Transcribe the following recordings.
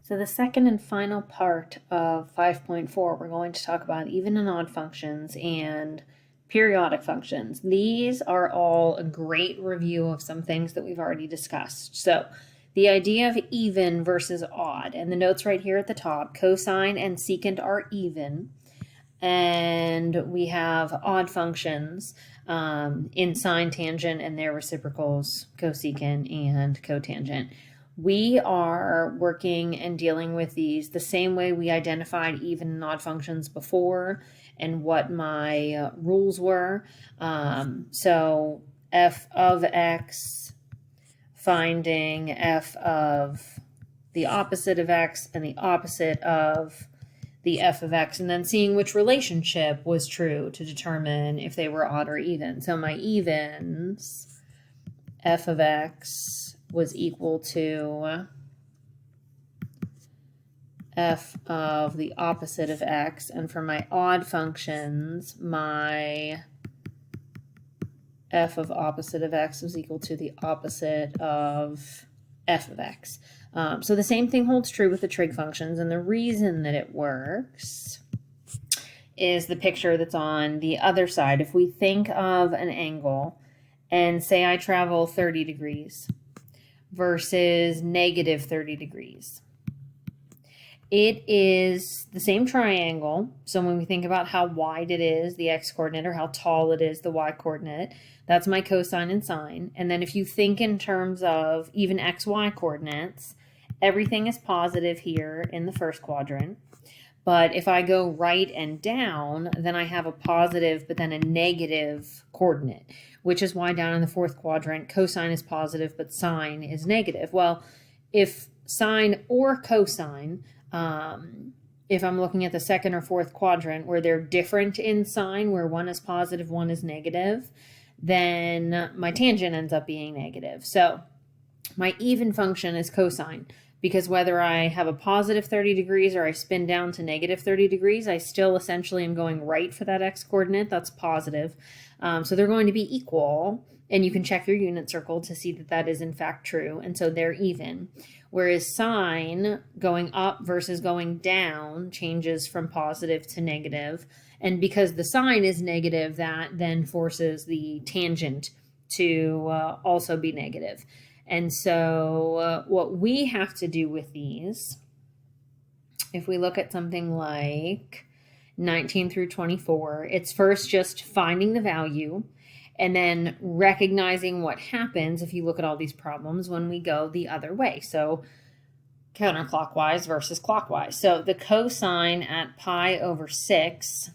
So the second and final part of 5.4, we're going to talk about even and odd functions and periodic functions. These are all a great review of some things that we've already discussed. So the idea of even versus odd, and the notes right here at the top, cosine and secant are even, and we have odd functions in sine, tangent, and their reciprocals, cosecant and cotangent. We are working and dealing with these the same way we identified even and odd functions before and what my rules were. So f of x, finding f of the opposite of x and the opposite of the f of x, and then seeing which relationship was true to determine if they were odd or even. So my evens, f of x was equal to f of the opposite of x, and for my odd functions, my f of opposite of x was equal to the opposite of f of x. So the same thing holds true with the trig functions, and the reason that it works is the picture that's on the other side. If we think of an angle and say I travel 30 degrees versus negative 30 degrees, it is the same triangle. So when we think about how wide it is, the x-coordinate, or how tall it is, the y-coordinate, that's my cosine and sine. And then if you think in terms of even xy coordinates, everything is positive here in the first quadrant. But if I go right and down, then I have a positive but then a negative coordinate, which is why down in the fourth quadrant, cosine is positive but sine is negative. Well, if sine or cosine, if I'm looking at the second or fourth quadrant where they're different in sign, where one is positive, one is negative, then my tangent ends up being negative. So my even function is cosine, because whether I have a positive 30 degrees or I spin down to negative 30 degrees, I still essentially am going right for that x-coordinate. That's positive. So they're going to be equal, and you can check your unit circle to see that that is in fact true, and so they're even. Whereas sine going up versus going down changes from positive to negative, and because the sine is negative, that then forces the tangent to also be negative. And so what we have to do with these, if we look at something like 19 through 24, it's first just finding the value and then recognizing what happens if you look at all these problems when we go the other way. So counterclockwise versus clockwise. So the cosine at pi over 6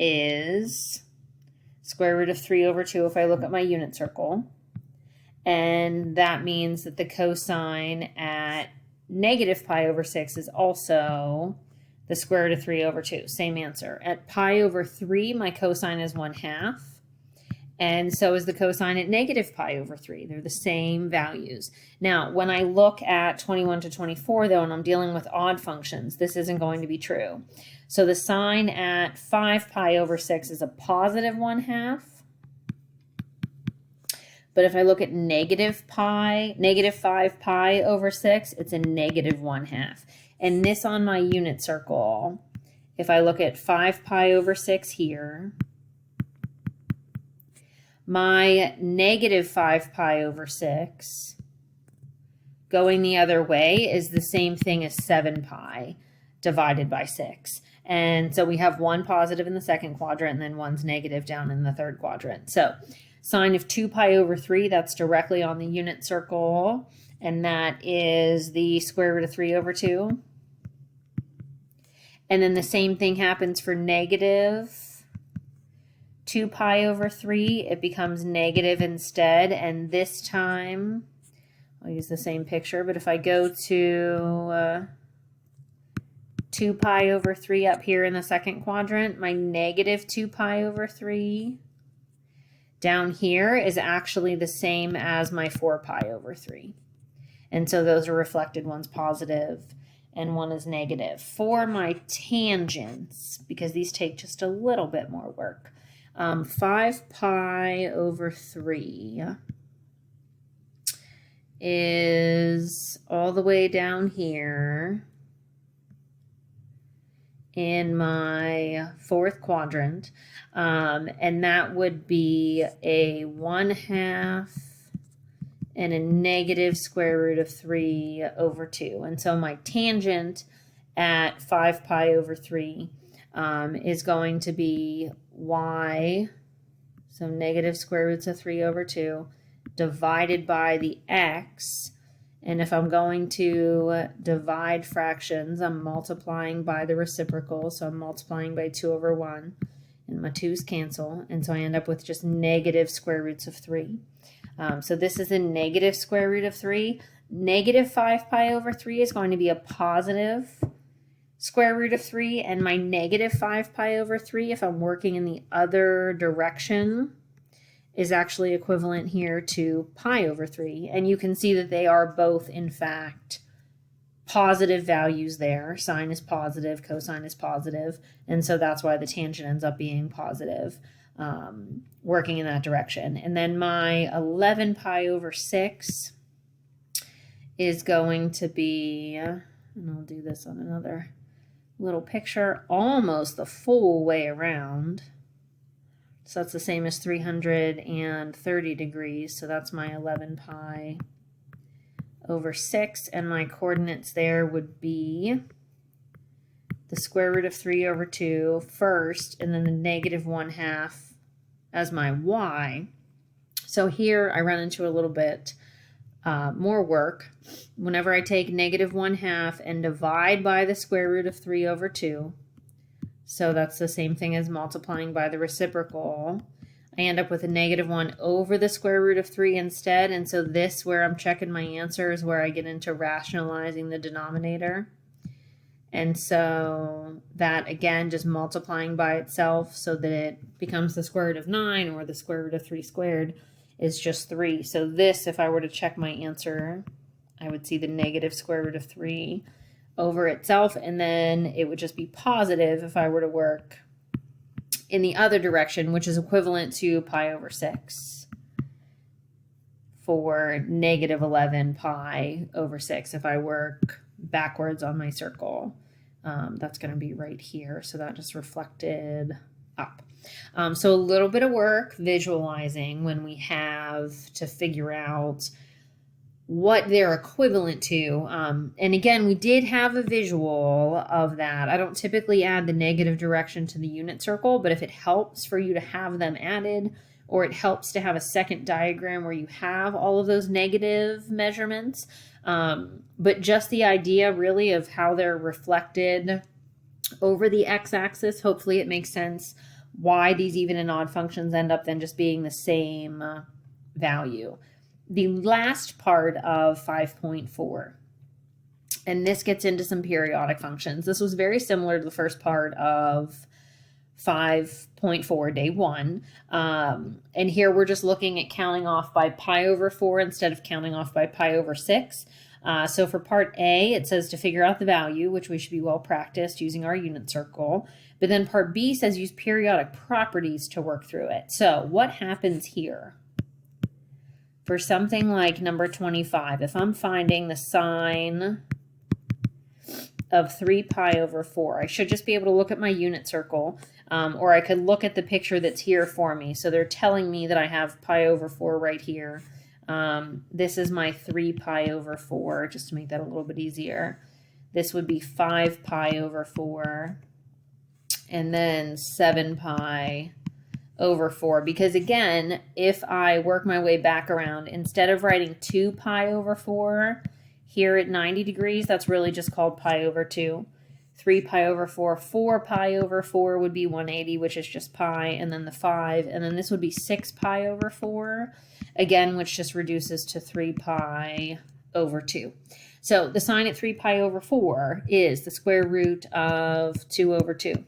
is square root of 3 over 2 if I look at my unit circle. And that means that the cosine at negative pi over 6 is also the square root of 3 over 2. Same answer. At pi over 3, my cosine is 1/2. And so is the cosine at negative pi over 3. They're the same values. Now, when I look at 21 to 24, though, and I'm dealing with odd functions, this isn't going to be true. So the sine at 5 pi over 6 is a positive 1/2. But if I look at negative 5 pi over 6, it's a negative 1/2. And this on my unit circle, if I look at 5 pi over 6 here, my negative 5 pi over 6 going the other way is the same thing as 7 pi divided by 6. And so we have one positive in the second quadrant, and then one's negative down in the third quadrant. So sine of 2 pi over 3, that's directly on the unit circle, and that is the square root of 3 over 2. And then the same thing happens for negative 2 pi over 3. It becomes negative instead, and this time, I'll use the same picture, but if I go to 2 pi over 3 up here in the second quadrant, my negative 2 pi over 3 down here is actually the same as my 4 pi over 3. And so those are reflected. One's positive and one is negative. For my tangents, because these take just a little bit more work, 5 pi over 3 is all the way down here. in my fourth quadrant, and that would be a 1/2 and a negative square root of 3 over 2. And so my tangent at 5 pi over 3 is going to be y, so negative square roots of 3 over 2, divided by the x. And if I'm going to divide fractions, I'm multiplying by the reciprocal, so I'm multiplying by 2 over 1, and my 2's cancel, and so I end up with just negative square roots of 3. So this is a negative square root of 3. Negative 5 pi over 3 is going to be a positive square root of 3, and my negative 5 pi over 3, if I'm working in the other direction, is actually equivalent here to pi over 3. And you can see that they are both, in fact, positive values there. Sine is positive, cosine is positive, and so that's why the tangent ends up being positive, working in that direction. And then my 11 pi over 6 is going to be, and I'll do this on another little picture, almost the full way around. So that's the same as 330 degrees. So that's my 11 pi over 6. And my coordinates there would be the square root of 3 over 2 first, and then the negative 1/2 as my y. So here I run into a little bit more work. Whenever I take negative 1/2 and divide by the square root of 3 over 2, so that's the same thing as multiplying by the reciprocal, I end up with a negative 1 over the square root of 3 instead. And so this, where I'm checking my answer, is where I get into rationalizing the denominator. And so that, again, just multiplying by itself so that it becomes the square root of 9, or the square root of 3 squared is just 3. So this, if I were to check my answer, I would see the negative square root of 3 over itself, and then it would just be positive if I were to work in the other direction, which is equivalent to pi over 6 for negative 11 pi over 6. If I work backwards on my circle, that's going to be right here, so that just reflected up. So a little bit of work visualizing when we have to figure out what they're equivalent to. And again, we did have a visual of that. I don't typically add the negative direction to the unit circle, but if it helps for you to have them added, or it helps to have a second diagram where you have all of those negative measurements, but just the idea really of how they're reflected over the x-axis, hopefully it makes sense why these even and odd functions end up then just being the same value. The last part of 5.4, and this gets into some periodic functions. This was very similar to the first part of 5.4, day 1. And here we're just looking at counting off by pi over 4 instead of counting off by pi over 6. So for part A, it says to figure out the value, which we should be well practiced using our unit circle. But then part B says use periodic properties to work through it. So what happens here? For something like number 25, if I'm finding the sine of 3 pi over 4, I should just be able to look at my unit circle, or I could look at the picture that's here for me. So they're telling me that I have pi over 4 right here. This is my 3 pi over 4, just to make that a little bit easier. This would be 5 pi over 4, and then 7 pi over 4, because again, if I work my way back around, instead of writing 2 pi over 4 here at 90 degrees, that's really just called pi over 2. 3 pi over 4, 4 pi over 4 would be 180, which is just pi, and then the 5, and then this would be 6 pi over 4, again, which just reduces to 3 pi over 2. So the sine at 3 pi over 4 is the square root of 2 over 2.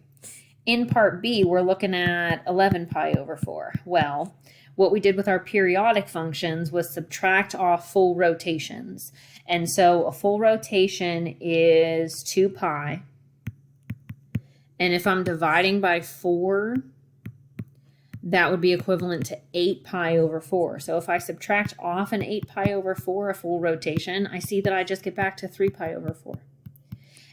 In part B, we're looking at 11 pi over 4. Well, what we did with our periodic functions was subtract off full rotations. And so a full rotation is 2 pi. And if I'm dividing by 4, that would be equivalent to 8 pi over 4. So if I subtract off an 8 pi over 4, a full rotation, I see that I just get back to 3 pi over 4.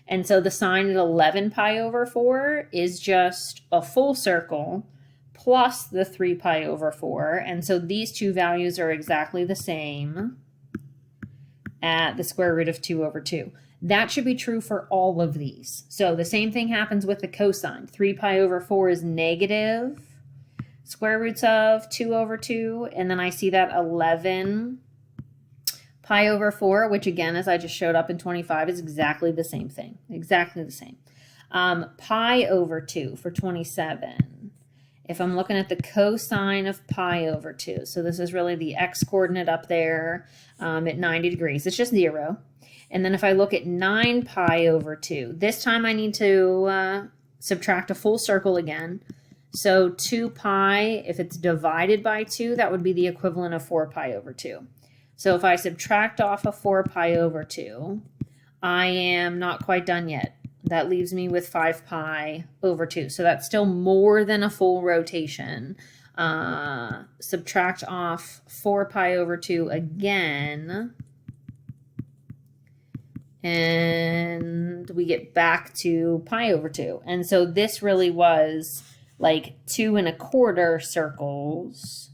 And so the sign at 11 pi over 4 is just a full circle plus the 3 pi over 4. And so these two values are exactly the same at the square root of 2 over 2. That should be true for all of these. So the same thing happens with the cosine. 3 pi over 4 is negative square roots of 2 over 2. And then I see that 11 pi over 4, which again, as I just showed up in 25, is exactly the same thing. Exactly the same. Pi over 2 for 27. If I'm looking at the cosine of pi over 2, so this is really the x coordinate up there at 90 degrees. It's just 0. And then if I look at 9 pi over 2, this time I need to subtract a full circle again. So 2 pi, if it's divided by 2, that would be the equivalent of 4 pi over 2. So if I subtract off a 4 pi over 2, I am not quite done yet. That leaves me with 5 pi over 2. So that's still more than a full rotation. Subtract off 4 pi over 2 again. And we get back to pi over 2. And so this really was like 2 1/4 circles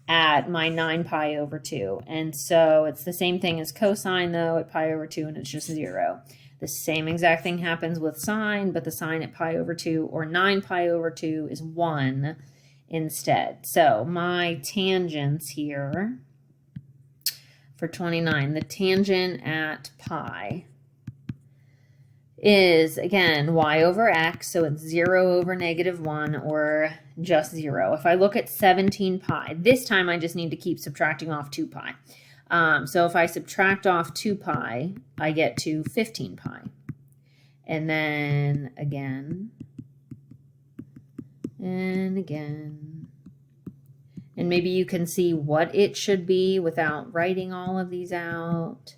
at my 9 pi over 2. And so it's the same thing as cosine, though, at pi over 2, and it's just 0. The same exact thing happens with sine, but the sine at pi over 2 or 9 pi over 2 is 1 instead. So my tangents here for 29, the tangent at pi is, again, y over x, so it's 0 over -1 or just 0. If I look at 17 pi, this time I just need to keep subtracting off 2 pi. So if I subtract off 2 pi, I get to 15 pi. And then again, and again. And maybe you can see what it should be without writing all of these out.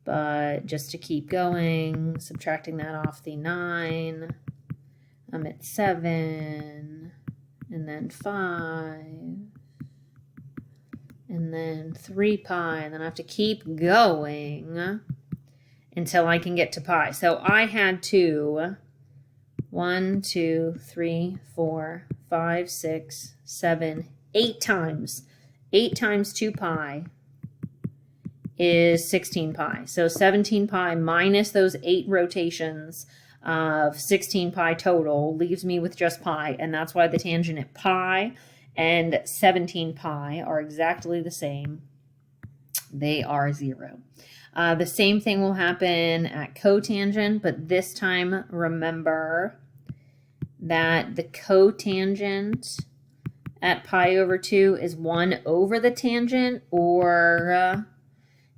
But just to keep going, subtracting that off the 9, I'm at 7, and then 5, and then 3 pi, and then I have to keep going until I can get to pi. So I had to 1, 2, 3, 4, 5, 6, 7, 8 times. 8 times 2 pi is 16 pi. So 17 pi minus those 8 rotations of 16 pi total leaves me with just pi, and that's why the tangent at pi and 17 pi are exactly the same. They are 0. The same thing will happen at cotangent, but this time remember that the cotangent at pi over 2 is 1 over the tangent, or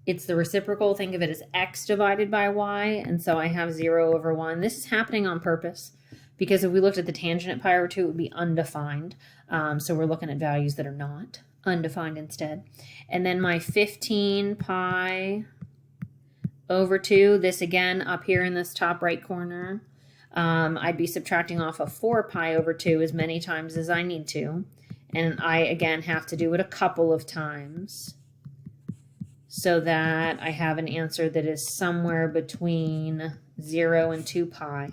it's the reciprocal. Think of it as x divided by y, and so I have 0 over 1. This is happening on purpose because if we looked at the tangent at pi over 2, it would be undefined. So we're looking at values that are not undefined instead. And then my 15 pi over 2, this again up here in this top right corner, I'd be subtracting off of 4 pi over 2 as many times as I need to. And I, again, have to do it a couple of times so that I have an answer that is somewhere between 0 and 2 pi.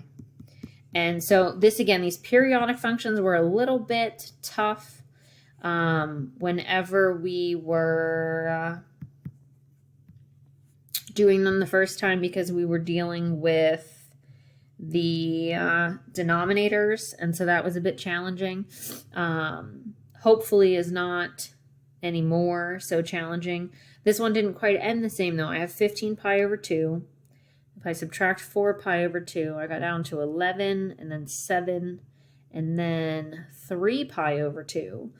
And so this, again, these periodic functions were a little bit tough whenever we were doing them the first time because we were dealing with the denominators, and so that was a bit challenging. Hopefully is not anymore so challenging. This one didn't quite end the same, though. I have 15 pi over 2. If I subtract 4 pi over 2, I got down to 11, and then 7, and then 3 pi over 2,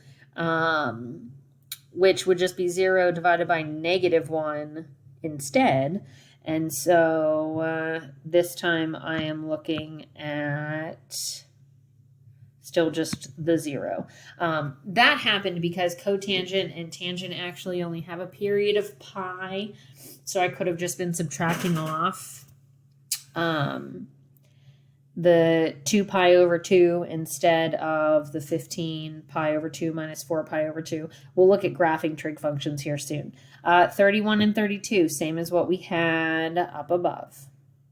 which would just be 0 divided by -1 instead. And so this time I am looking at still just the 0. That happened because cotangent and tangent actually only have a period of pi, so I could have just been subtracting off the 2 pi over 2 instead of the 15 pi over 2 minus 4 pi over 2. We'll look at graphing trig functions here soon. 31 and 32, same as what we had up above.